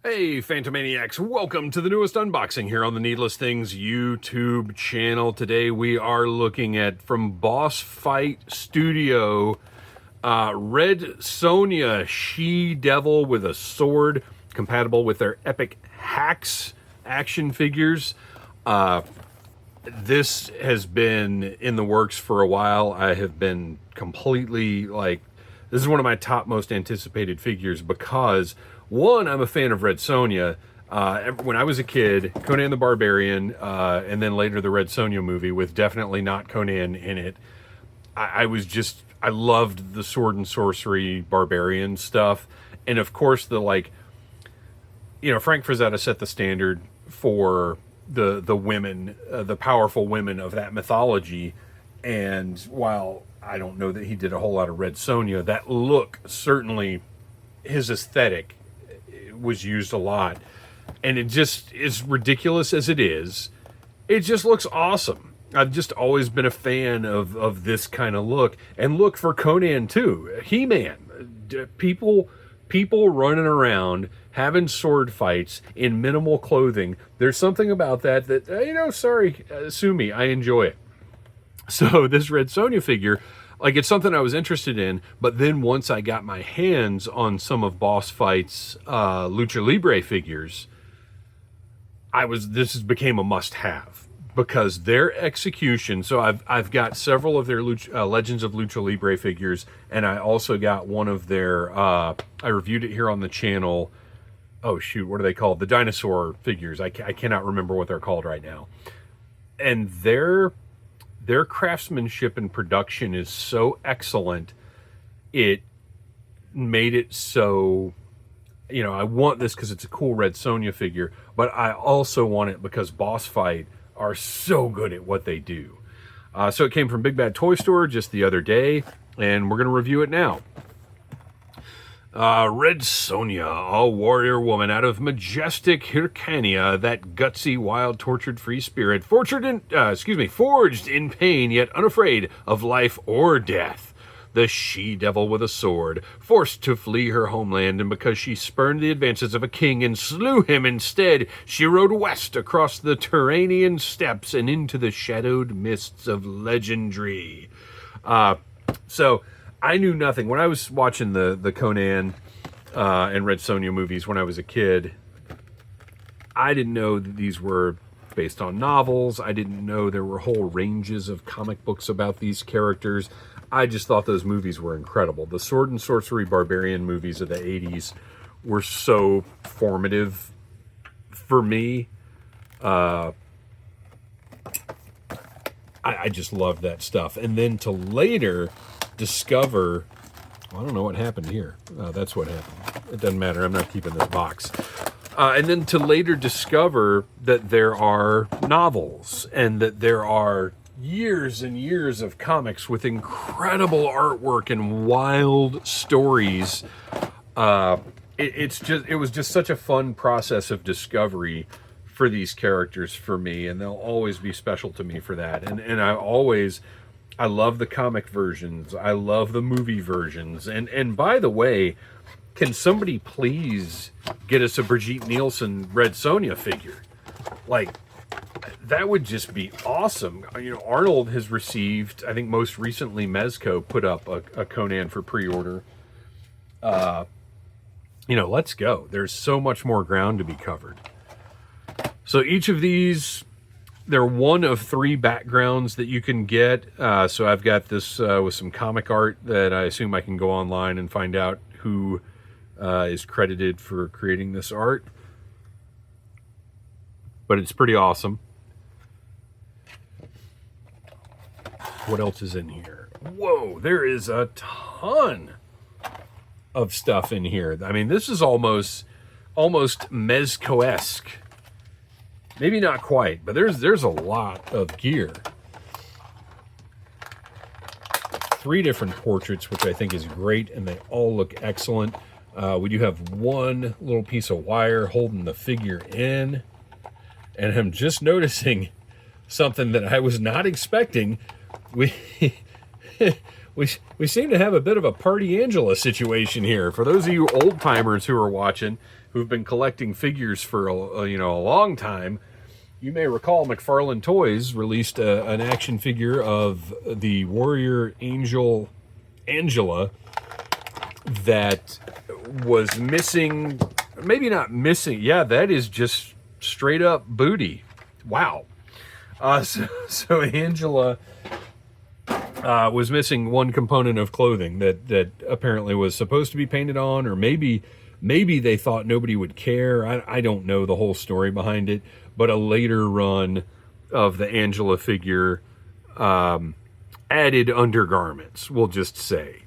Hey, Phantomaniacs, welcome to the newest unboxing here on the Needless Things YouTube channel. Today we are looking at, from Boss Fight Studio, Red Sonja, she-devil with a sword, compatible with their epic H.A.C.S action figures. This has been in the works for a while. I have been completely, this is one of my top most anticipated figures because, one, I'm a fan of Red Sonja. When I was a kid, Conan the Barbarian, and then later the Red Sonja movie with definitely not Conan in it. I loved the sword and sorcery barbarian stuff. And of course Frank Frazetta set the standard for the women, the powerful women of that mythology. And while I don't know that he did a whole lot of Red Sonja, that look, certainly his aesthetic was used a lot. And it just is ridiculous as it is. It just looks awesome. I've just always been a fan of this kind of look. And look for Conan too. He-Man. People running around having sword fights in minimal clothing. There's something about that sue me, I enjoy it. So this Red Sonja figure, it's something I was interested in, but then once I got my hands on some of Boss Fight's Lucha Libre figures, this became a must-have because their execution. So I've got several of their Legends of Lucha Libre figures, and I also got one of their I reviewed it here on the channel. Oh shoot, what are they called? The dinosaur figures. I cannot remember what they're called right now. And their craftsmanship and production is so excellent. It made it so, I want this because it's a cool Red Sonja figure, but I also want it because Boss Fight are so good at what they do. So it came from Big Bad Toy Store just the other day, and we're going to review it now. Red Sonja, a warrior woman out of majestic Hircania, that gutsy, wild, tortured-free spirit, forged in pain, yet unafraid of life or death. The she-devil with a sword, forced to flee her homeland, and because she spurned the advances of a king and slew him instead, she rode west across the Turanian steppes and into the shadowed mists of legendary. So I knew nothing. When I was watching the Conan and Red Sonja movies when I was a kid, I didn't know that these were based on novels. I didn't know there were whole ranges of comic books about these characters. I just thought those movies were incredible. The sword and sorcery barbarian movies of the 80s were so formative for me. I just loved that stuff. And then to later discover, I don't know what happened here. That's what happened. It doesn't matter. I'm not keeping this box. And then to later discover that there are novels and that there are years and years of comics with incredible artwork and wild stories. It was just such a fun process of discovery for these characters for me, and they'll always be special to me for that. And I love the comic versions. I love the movie versions. And by the way, can somebody please get us a Brigitte Nielsen Red Sonja figure? That would just be awesome. Arnold has received, I think most recently Mezco put up a Conan for pre-order. Let's go. There's so much more ground to be covered. So each of these, they're one of 3 backgrounds that you can get. So I've got this with some comic art that I assume I can go online and find out who is credited for creating this art. But it's pretty awesome. What else is in here? Whoa, there is a ton of stuff in here. I mean, this is almost Mezco-esque. Maybe not quite, but there's a lot of gear. 3 different portraits, which I think is great, and they all look excellent. We do have one little piece of wire holding the figure in, and I'm just noticing something that I was not expecting. We seem to have a bit of a Party Angela situation here. For those of you old timers who are watching, who've been collecting figures for a long time, you may recall McFarlane Toys released an action figure of the warrior angel Angela that was missing, maybe not missing. Yeah, that is just straight up booty. Wow. So Angela was missing one component of clothing that apparently was supposed to be painted on, or maybe they thought nobody would care. I don't know the whole story behind it, but a later run of the Angela figure added undergarments, we'll just say.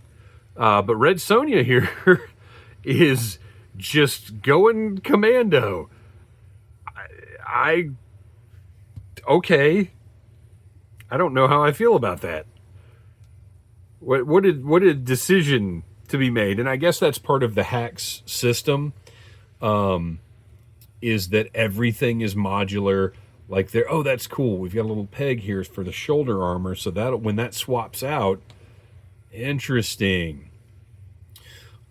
But Red Sonja here is just going commando. Okay. I don't know how I feel about that. What a decision to be made, and I guess that's part of the H.A.C.S system. Is that everything is modular? Like that's cool. We've got a little peg here for the shoulder armor, so that when that swaps out, interesting.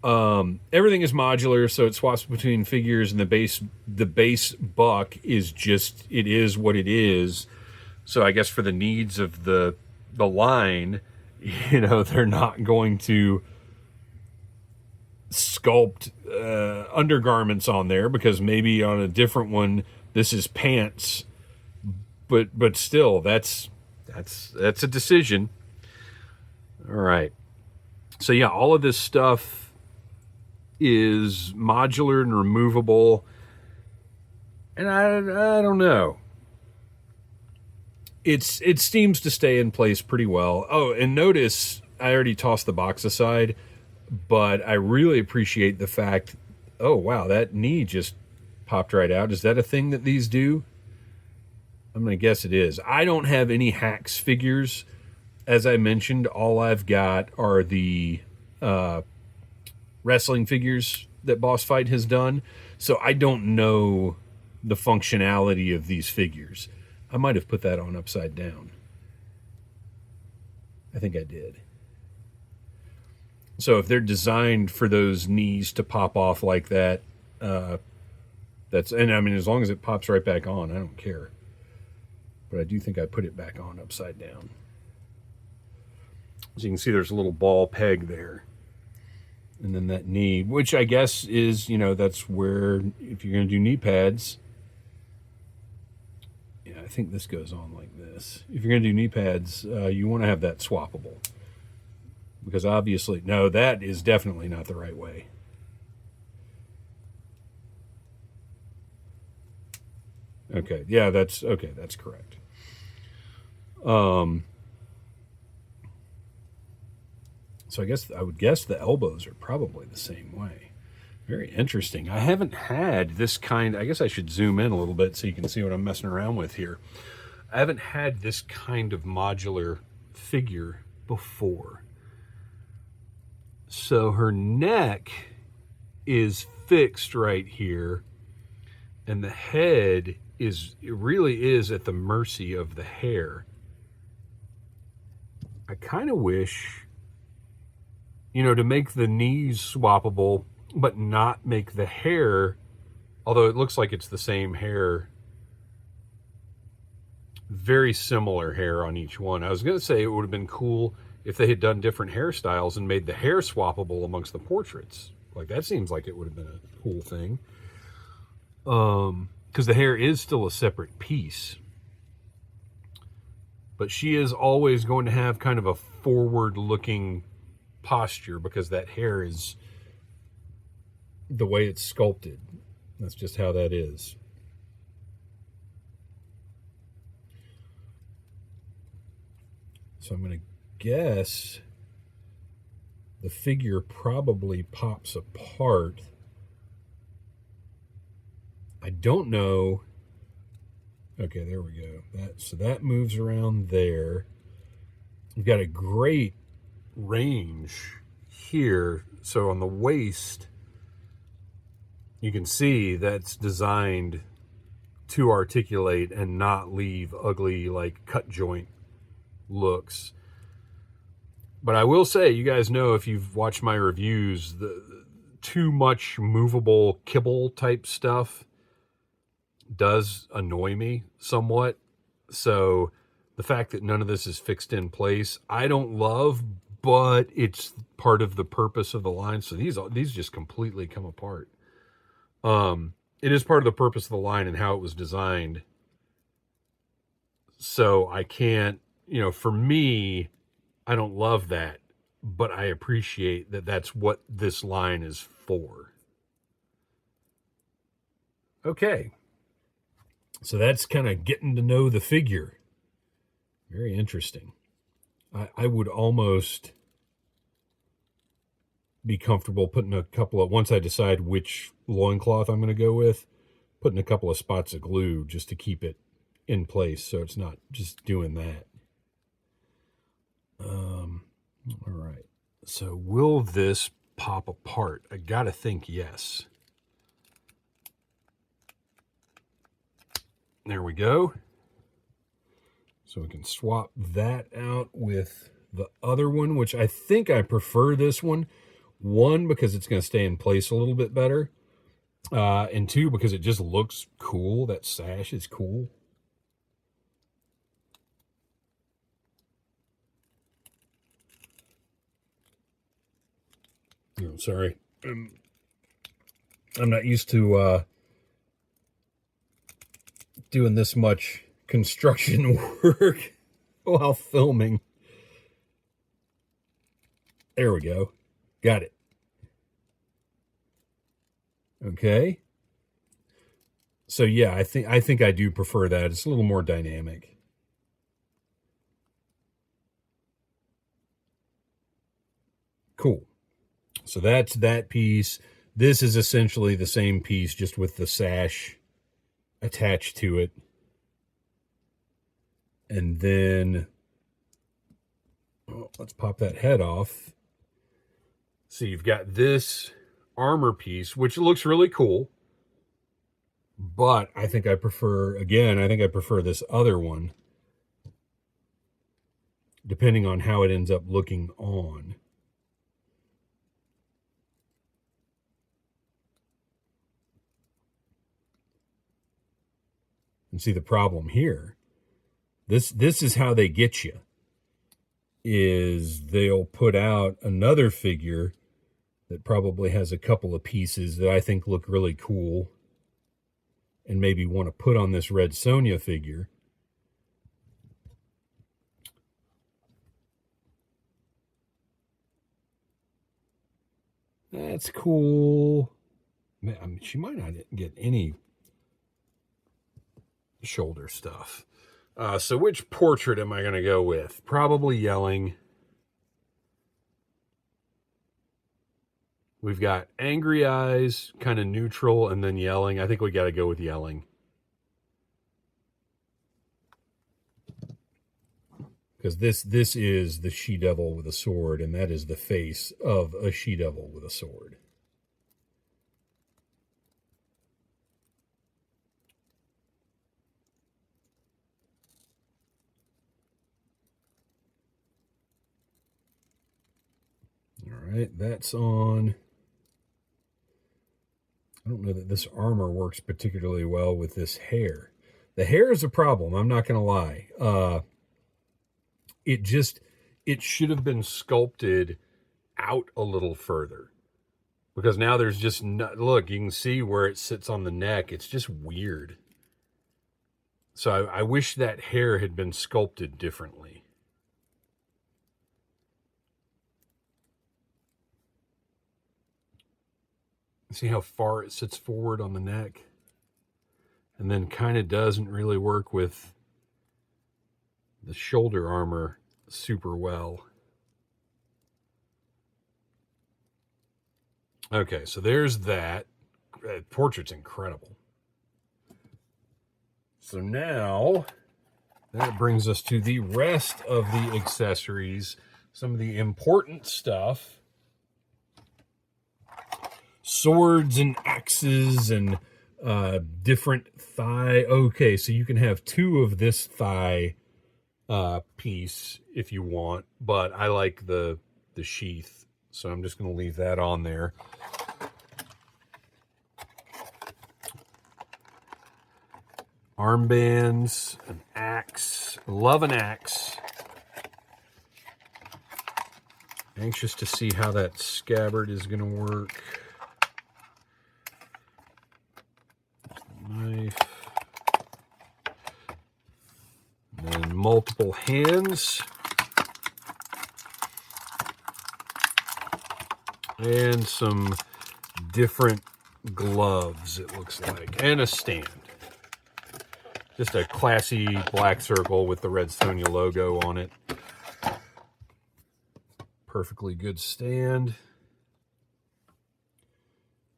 Everything is modular, so it swaps between figures, and the base buck is just, it is what it is. So I guess for the needs of the line, they're not going to sculpt undergarments on there, because maybe on a different one this is pants, but still that's a decision. All right. So yeah, all of this stuff is modular and removable, and I don't know. It seems to stay in place pretty well. Oh, and notice I already tossed the box aside, but I really appreciate the fact, oh wow, that knee just popped right out. Is that a thing that these do? I'm going to guess it is. I don't have any H.A.C.S figures. As I mentioned, all I've got are the wrestling figures that Boss Fight has done. So I don't know the functionality of these figures. I might have put that on upside down. I think I did. So if they're designed for those knees to pop off like that, and I mean, as long as it pops right back on, I don't care. But I do think I put it back on upside down. As you can see, there's a little ball peg there. And then that knee, which I guess is, that's where, if you're going to do knee pads, yeah, I think this goes on like this. If you're going to do knee pads, you want to have that swappable. Because obviously, no, that is definitely not the right way. Okay, yeah, that's correct. So I would guess the elbows are probably the same way. Very interesting. I haven't had this kind. I guess I should zoom in a little bit so you can see what I'm messing around with here. I haven't had this kind of modular figure before. So her neck is fixed right here, and the head really is at the mercy of the hair. I kind of wish, to make the knees swappable, but not make the hair, although it looks like it's the same hair, very similar hair on each one. I was going to say it would have been cool if they had done different hairstyles and made the hair swappable amongst the portraits. Like, that seems like it would have been a cool thing. Because the hair is still a separate piece. But she is always going to have kind of a forward-looking posture, because that hair is the way it's sculpted. That's just how that is. So I'm going to guess the figure probably pops apart. I don't know. Okay, there we go. So that moves around there. We've got a great range here. So on the waist, you can see that's designed to articulate and not leave ugly, like, cut joint looks. But I will say, you guys know, if you've watched my reviews, too much movable kibble type stuff does annoy me somewhat. So the fact that none of this is fixed in place, I don't love, but it's part of the purpose of the line. So these just completely come apart. It is part of the purpose of the line and how it was designed. So I can't, for me, I don't love that, but I appreciate that that's what this line is for. Okay. So that's kind of getting to know the figure. Very interesting. I would almost be comfortable putting a couple of, once I decide which loincloth I'm going to go with, putting a couple of spots of glue just to keep it in place so it's not just doing that. All right. So will this pop apart? I gotta think yes. There we go. So we can swap that out with the other one, which I think I prefer this one. One, because it's going to stay in place a little bit better. And two, because it just looks cool. That sash is cool. Oh, sorry. I'm not used to doing this much construction work while filming. There we go. Got it. Okay. So yeah, I think I do prefer that. It's a little more dynamic. Cool. So that's that piece. This is essentially the same piece, just with the sash attached to it. And then, let's pop that head off. So you've got this armor piece, which looks really cool. But I think I prefer this other one, depending on how it ends up looking on. And see the problem here. This is how they get you. Is they'll put out another figure that probably has a couple of pieces that I think look really cool and maybe want to put on this Red Sonja figure. That's cool. Man, I mean, she might not get any shoulder stuff. So which portrait am I going to go with? Probably Yelling. We've got Angry Eyes, kind of neutral, and then Yelling. I think we got to go with Yelling. Because this is the she-devil with a sword, and that is the face of a she-devil with a sword. All right, that's on. I don't know that this armor works particularly well with this hair. The hair is a problem, I'm not going to lie. It should have been sculpted out a little further. Because now there's just, look, you can see where it sits on the neck. It's just weird. So I wish that hair had been sculpted differently. See how far it sits forward on the neck? And then kind of doesn't really work with the shoulder armor super well. Okay, so there's that. Portrait's incredible. So now that brings us to the rest of the accessories, some of the important stuff. Swords and axes and different thigh. Okay, so you can have two of this thigh piece if you want, but I like the sheath, so I'm just going to leave that on there. armbands, an axe. Love an axe. Anxious to see how that scabbard is going to work. Knife. And then multiple hands. And some different gloves, it looks like. And a stand. Just a classy black circle with the Red Sonja logo on it. Perfectly good stand.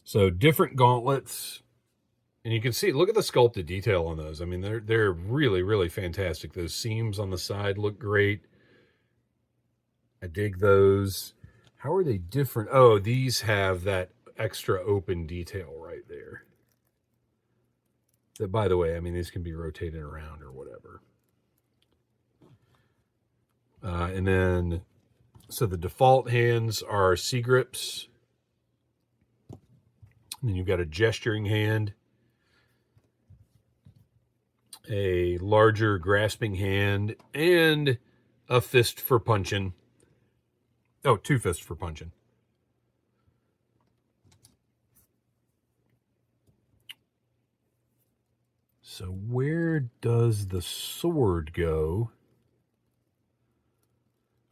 So different gauntlets. And you can see, look at the sculpted detail on those. I mean, they're really, really fantastic. Those seams on the side look great. I dig those. How are they different? Oh, these have that extra open detail right there. That, by the way, I mean, these can be rotated around or whatever. And then, so the default hands are C grips. And then you've got a gesturing hand, a larger grasping hand, and a fist for punching. Oh, 2 fists for punching. So where does the sword go?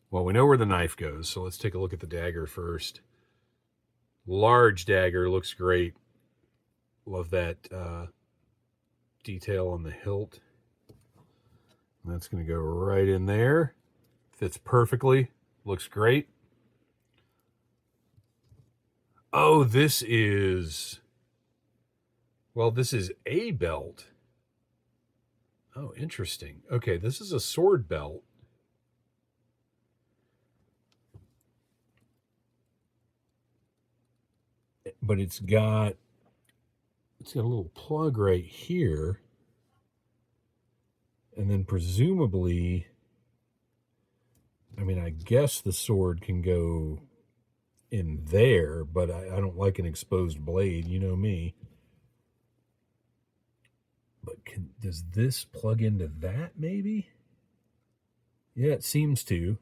Well, we know where the knife goes, so let's take a look at the dagger first. Large dagger, looks great. Love that detail on the hilt. And that's going to go right in there. Fits perfectly. Looks great. Oh, this is... Well, this is a belt. Oh, interesting. Okay, this is a sword belt. But it's got a little plug right here. And then presumably, I mean, I guess the sword can go in there, but I don't like an exposed blade. You know me. But does this plug into that maybe? Yeah, it seems to.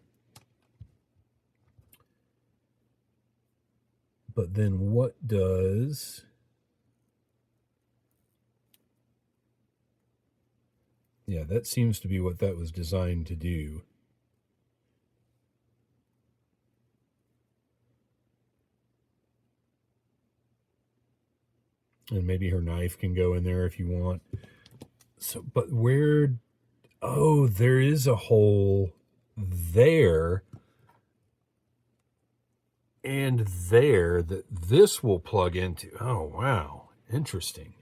But then what does... Yeah, that seems to be what that was designed to do. And maybe her knife can go in there if you want. So, but where... Oh, there is a hole there and there that this will plug into. Oh, wow. Interesting.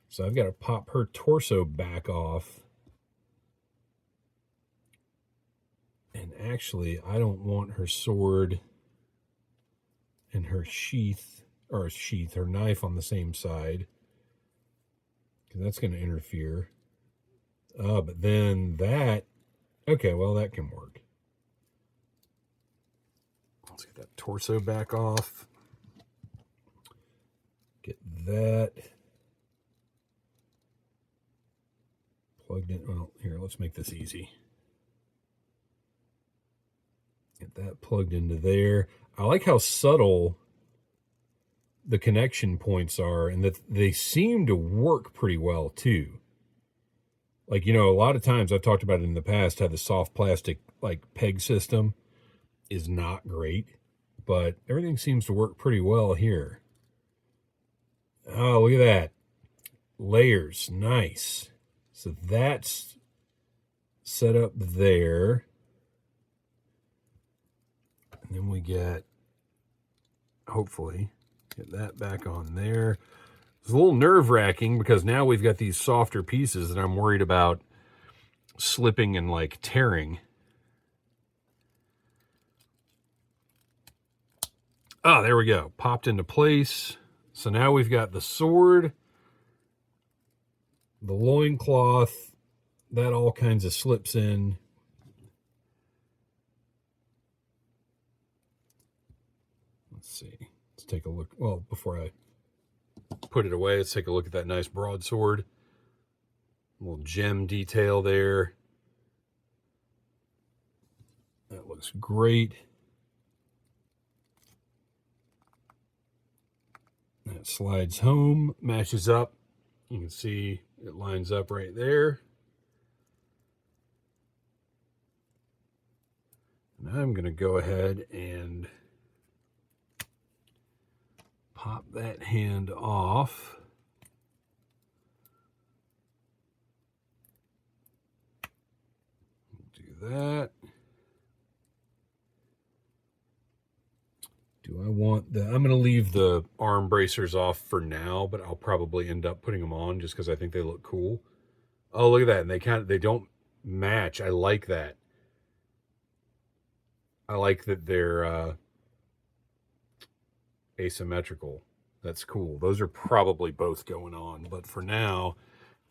So I've got to pop her torso back off. And actually, I don't want her sword and her her knife on the same side, because that's going to interfere. But then that, okay, well, that can work. Let's get that torso back off. Get that plugged in. Well, here, let's make this easy. Get that plugged into there. I like how subtle the connection points are, and that they seem to work pretty well too. Like, you know, a lot of times I've talked about it in the past, how the soft plastic like peg system is not great, but everything seems to work pretty well here. Oh, look at that. Layers, nice. So that's set up there. And then we get, hopefully, get that back on there. It's a little nerve-wracking because now we've got these softer pieces that I'm worried about slipping and like tearing. Oh, there we go. Popped into place. So now we've got the sword, the loincloth, that all kinds of slips in. Let's see. Let's take a look. Well, before I put it away, let's take a look at that nice broadsword. Little gem detail there. That looks great. That slides home, matches up. You can see it lines up right there. And I'm going to go ahead and pop that hand off. Do that. Do I want the... I'm going to leave the arm bracers off for now, but I'll probably end up putting them on just because I think they look cool. Oh, look at that. And they don't match. I like that. I like that they're asymmetrical. That's cool. Those are probably both going on, but for now,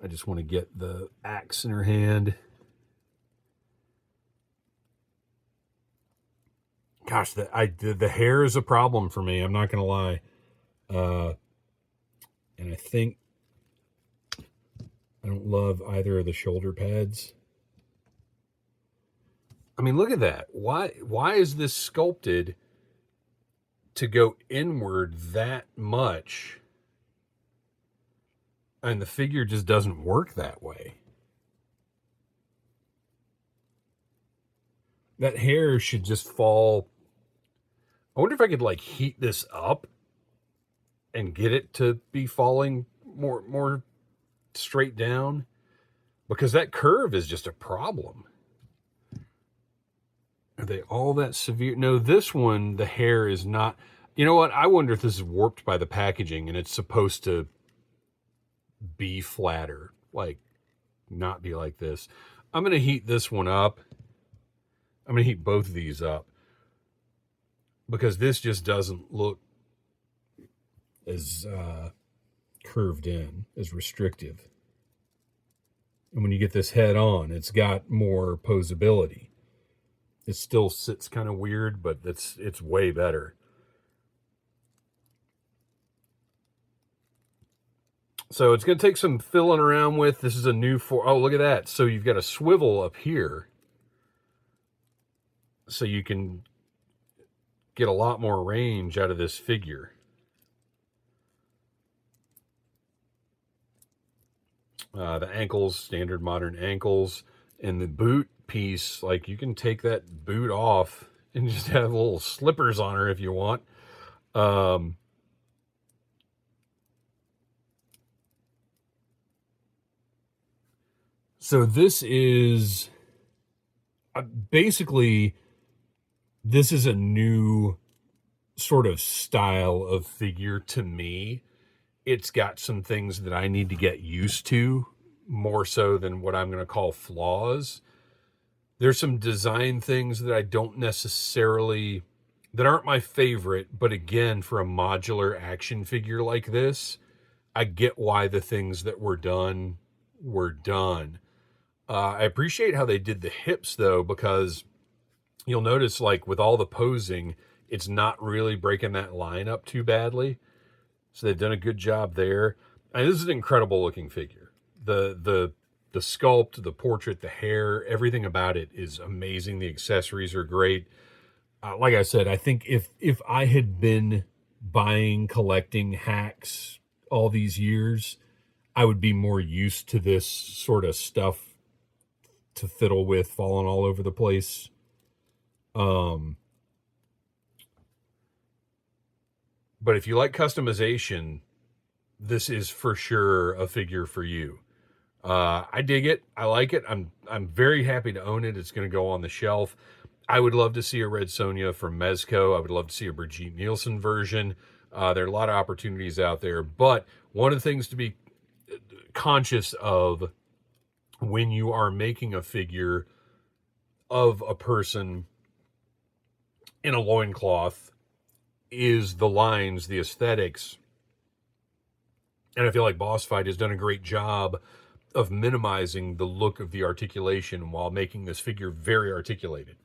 I just want to get the axe in her hand. Gosh, the hair is a problem for me. I'm not going to lie. And I think I don't love either of the shoulder pads. I mean, look at that. Why is this sculpted to go inward that much? And the figure just doesn't work that way. That hair should just fall. I wonder if I could like heat this up and get it to be falling more straight down, because that curve is just a problem. Are they all that severe? No, this one, the hair is not. You know what? I wonder if this is warped by the packaging and it's supposed to be flatter, like not be like this. I'm going to heat this one up. I'm going to heat both of these up because this just doesn't look as curved in, as restrictive. And when you get this head on, it's got more posability. It still sits kind of weird, but it's way better. So it's going to take some fiddling around with. This is a new oh, look at that. So you've got a swivel up here, so you can get a lot more range out of this figure. The ankles, standard modern ankles, and the boot piece, like you can take that boot off and just have little slippers on her if you want. So this is basically, this is a new sort of style of figure to me. It's got some things that I need to get used to, more so than what I'm going to call flaws. There's some design things that I don't necessarily, that aren't my favorite, but again, for a modular action figure like this, I get why the things that were done were done. I appreciate how they did the hips though, because you'll notice like with all the posing, it's not really breaking that line up too badly. So they've done a good job there. And this is an incredible looking figure. The sculpt, the portrait, the hair, everything about it is amazing. The accessories are great. Like I said, I think if I had been buying, collecting H.A.C.K.S all these years, I would be more used to this sort of stuff to fiddle with, falling all over the place. But if you like customization, this is for sure a figure for you. I dig it. I like it. I'm very happy to own it. It's going to go on the shelf. I would love to see a Red Sonja from Mezco. I would love to see a Brigitte Nielsen version. There are a lot of opportunities out there, but one of the things to be conscious of when you are making a figure of a person in a loincloth is the lines, the aesthetics. And I feel like Boss Fight has done a great job of minimizing the look of the articulation while making this figure very articulated.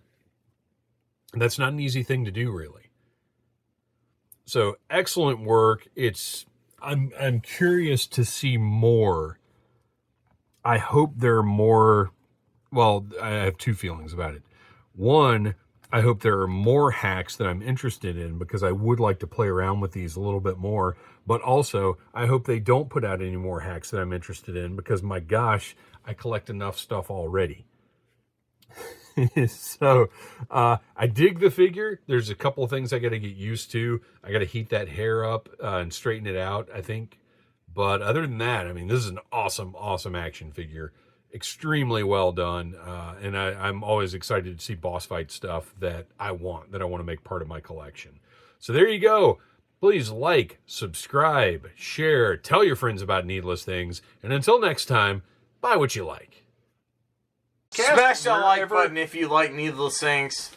And that's not an easy thing to do, really. So excellent work. I'm curious to see more I hope there are more. Well, I have two feelings about it. One, I hope there are more hacks that I'm interested in because I would like to play around with these a little bit more. But also, I hope they don't put out any more hacks that I'm interested in because, my gosh, I collect enough stuff already. So I dig the figure. There's a couple of things I got to get used to. I got to heat that hair up and straighten it out, I think. But other than that, I mean, this is an awesome, awesome action figure. Extremely well done. And I'm always excited to see boss fight stuff that I want to make part of my collection. So there you go. Please like, subscribe, share, tell your friends about Needless Things. And until next time, buy what you like. Smash that like button if you like Needless Things.